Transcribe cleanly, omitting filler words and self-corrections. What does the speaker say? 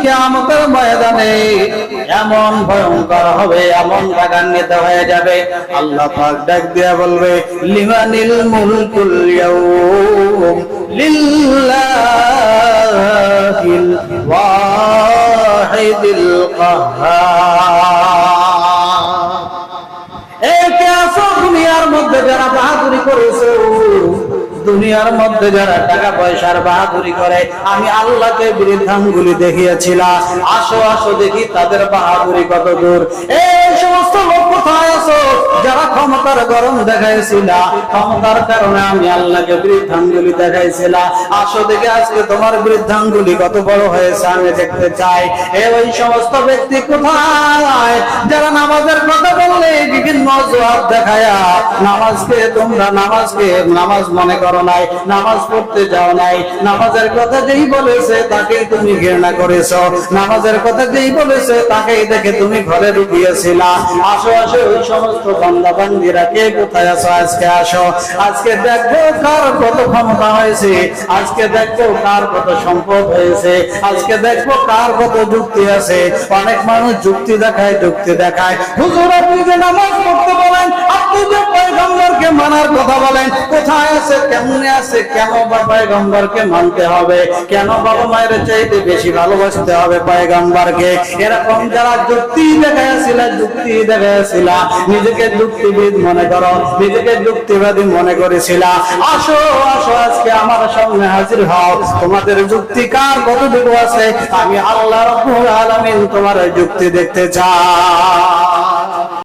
কিয়ামতের ময়দানে এমন ভয়ঙ্কর হবে, এমন রাগান্বিত হয়ে যাবে, আল্লাহ পাক ডাক দিয়া বলবে লিমানিল মুলকুল ইয়াউম লিল্লাহিল ওয়াহিদিল কাহ্হার। একে আসো দুনিয়ার মধ্যে যারা বাহাদুরি করেছে, দুনিয়ার মধ্যে যারা টাকা পয়সার বাহাদুরি করে, আমি আল্লাহকে বৃদ্ধাঙ্গুলি দেখিয়েছিলাম, আসো আসো দেখি তাদের বাহাদুরি কত দূর। এই সমস্ত লোক কোথায় আছো যারা ক্ষমতার গরম দেখাইছিল, ক্ষমতার কারণে আমি আল্লাহকে বৃদ্ধাঙ্গুলি দেখাইছিলাম, আসো দেখে আজকে তোমার বৃদ্ধাঙ্গুলি কত বড় হয়েছে আমি দেখতে চাই। ওই সমস্ত ব্যক্তি কোথায় যারা নামাজের কথা বললে বিভিন্ন জবাব দেখায়া নামাজকে তোমরা নামাজ মনে করো নাই, নামাজ পড়তে যাও নাই, নামাজের কথা যেই বলেছে তাকেই তুমি ঘৃণা করেছো, নামাজের কথা যেই বলেছে তাকেই দেখে তুমি ঘরে ঢুকিয়েছিলা। আসো আসো ওই সমস্ত বান্দা বান্দীরা কে কোথায় আছো আজকে আসো, আজকে দেখো কার কত ক্ষমতা হয়েছে, আজকে দেখো কার কত সম্পদ হয়েছে, আজকে দেখো কার কত যুক্তি আছে। অনেক মানুষ যুক্তি দেখায় হুজুর আপনি যে নামাজ পড়তে বলেন, আপনি যে পয়গম্বরকে মানার কথা বলেন, কোথায় আছে কেমনে আছে, কেন বা পয়গম্বরকে মানতে হবে, কেন বাবা মায়ের চাইতে বেশি ভালোবাসতে হবে পয়গম্বরকে। এরকম যারা যুক্তি দেখাইছিল, নিজেকে যুক্তিবিদ মনে করো, নিজেকে যুক্তিবাদী মনে করেছিল, আসো আসো আজকে আমার সামনে হাজির হও, তোমাদের যুক্তি কার কতটুকু আছে, আমি আল্লাহ রাব্বুল আলামিন তোমার যুক্তি দেখতে চাই।